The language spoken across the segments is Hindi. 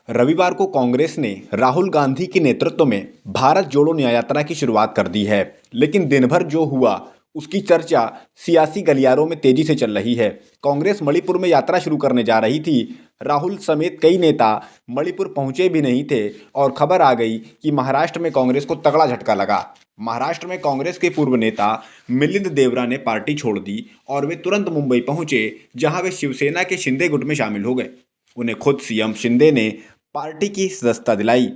रविवार को कांग्रेस ने राहुल गांधी के नेतृत्व में भारत जोड़ो न्याय यात्रा की शुरुआत कर दी है, लेकिन दिन भर जो हुआ उसकी चर्चा सियासी गलियारों में तेजी से चल रही है। कांग्रेस मणिपुर में यात्रा शुरू करने जा रही थी। राहुल समेत कई नेता मणिपुर पहुंचे भी नहीं थे और खबर आ गई कि महाराष्ट्र में कांग्रेस को तगड़ा झटका लगा। महाराष्ट्र में कांग्रेस के पूर्व नेता मिलिंद देवरा ने पार्टी छोड़ दी और वे तुरंत मुंबई पहुंचे, जहां वे शिवसेना के शिंदे गुट में शामिल हो गए। उन्हें खुद सीएम शिंदे ने पार्टी की सदस्यता दिलाई।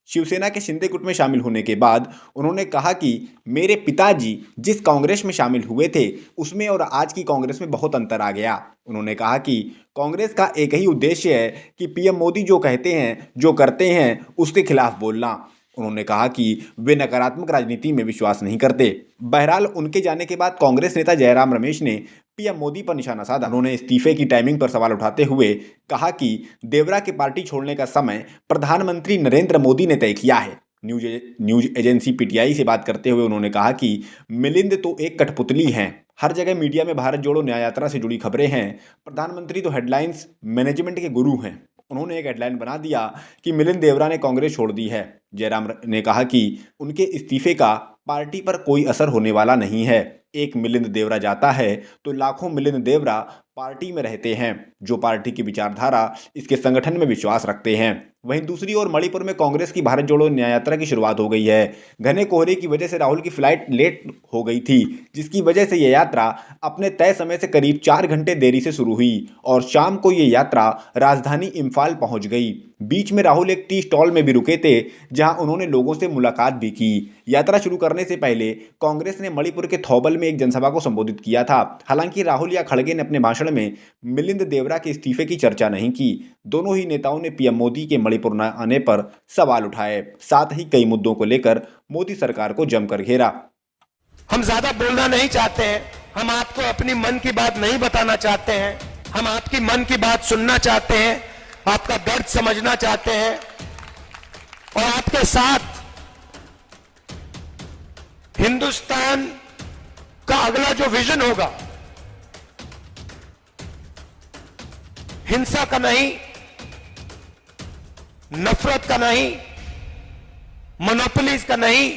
शिवसेना के शिंदे गुट में शामिल होने के बाद उन्होंने कहा कि मेरे पिताजी जिस कांग्रेस में शामिल हुए थे उसमें और आज की कांग्रेस में बहुत अंतर आ गया। उन्होंने कहा कि कांग्रेस का एक ही उद्देश्य है कि पीएम मोदी जो कहते हैं, जो करते हैं, उसके खिलाफ बोलना। उन्होंने कहा कि वे नकारात्मक राजनीति में विश्वास नहीं करते। बहरहाल उनके जाने के बाद कांग्रेस नेता जयराम रमेश ने पीएम मोदी पर निशाना साधा। उन्होंने इस्तीफे की टाइमिंग पर सवाल उठाते हुए कहा कि देवरा के पार्टी छोड़ने का समय प्रधानमंत्री नरेंद्र मोदी ने तय किया है। न्यूज एजेंसी पीटीआई से बात करते हुए उन्होंने कहा कि मिलिंद तो एक कठपुतली हैं। हर जगह मीडिया में भारत जोड़ो न्याय यात्रा से जुड़ी खबरें हैं। प्रधानमंत्री तो हेडलाइंस मैनेजमेंट के गुरु हैं। उन्होंने एक हेडलाइन बना दिया कि मिलिंद देवरा ने कांग्रेस छोड़ दी है। जयराम ने कहा कि उनके इस्तीफे का पार्टी पर कोई असर होने वाला नहीं है। एक मिलिंद देवरा जाता है तो लाखों मिलिंद देवरा पार्टी में रहते हैं, जो पार्टी की विचारधारा, इसके संगठन में विश्वास रखते हैं। वहीं दूसरी ओर मणिपुर में कांग्रेस की भारत जोड़ो न्याय यात्रा की शुरुआत हो गई है। घने कोहरे की वजह से राहुल की फ्लाइट लेट हो गई थी, जिसकी वजह से यह यात्रा अपने तय समय से करीब 4 घंटे देरी से शुरू हुई और शाम को ये यात्रा राजधानी इम्फाल पहुंच गई। बीच में राहुल एक टी स्टॉल में भी रुके थे, जहां उन्होंने लोगों से मुलाकात भी की। यात्रा शुरू करने से पहले कांग्रेस ने मणिपुर के थौबल में एक जनसभा को संबोधित किया था। हालांकि राहुल या खड़गे ने अपने भाषण में मिलिंद देवरा के इस्तीफे की चर्चा नहीं की। दोनों ही नेताओं ने पीएम मोदी के मणिपुर न आने पर सवाल उठाए। साथ ही कई मुद्दों को लेकर मोदी सरकार को जमकर घेरा। हम ज्यादा बोलना नहीं चाहते हैं, हम आपको अपनी मन की बात नहीं बताना चाहते हैं, हम आपकी मन की बात सुनना चाहते हैं, आपका दर्द समझना चाहते हैं और आपके साथ हिंदुस्तान का अगला जो विजन होगा, हिंसा का नहीं, नफरत का नहीं, मोनोपोलीज का नहीं,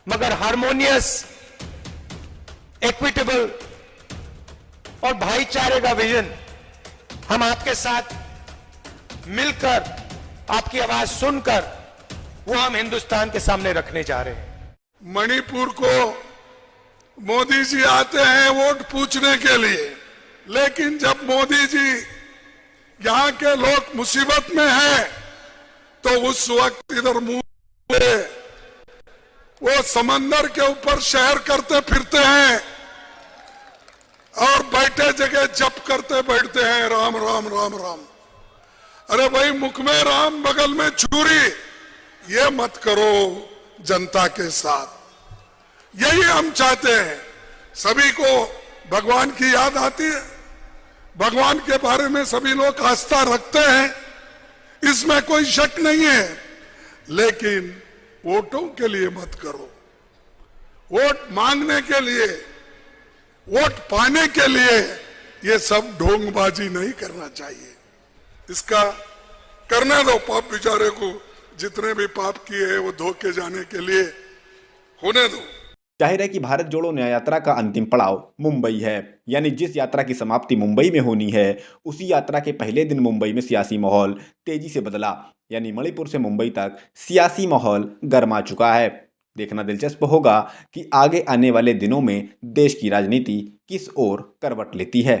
मगर हार्मोनियस, इक्विटेबल और भाईचारे का विजन हम आपके साथ मिलकर, आपकी आवाज सुनकर, वो हम हिंदुस्तान के सामने रखने जा रहे हैं। मणिपुर को मोदी जी आते हैं वोट पूछने के लिए, लेकिन जब मोदी जी यहाँ के लोग मुसीबत में हैं तो उस वक्त इधर मुंह पे वो समंदर के ऊपर शहर करते फिरते हैं और बैठे जगह जप करते बैठते हैं, राम राम राम राम। अरे भाई, मुख में राम बगल में छुरी, ये मत करो जनता के साथ। यही हम चाहते हैं। सभी को भगवान की याद आती है, भगवान के बारे में सभी लोग आस्था रखते हैं, इसमें कोई शक नहीं है, लेकिन वोटों के लिए मत करो। वोट मांगने के लिए, वोट पाने के लिए ये सब ढोंगबाजी नहीं करना चाहिए। इसका करने दो। पाप बेचारे को जितने भी पाप किए हैं वो धो के जाने के लिए होने दो। जाहिर है कि भारत जोड़ो न्याय यात्रा का अंतिम पड़ाव मुंबई है। यानी जिस यात्रा की समाप्ति मुंबई में होनी है, उसी यात्रा के पहले दिन मुंबई में सियासी माहौल तेजी से बदला। यानी मणिपुर से मुंबई तक सियासी माहौल गर्मा चुका है। देखना दिलचस्प होगा कि आगे आने वाले दिनों में देश की राजनीति किस ओर करवट लेती है।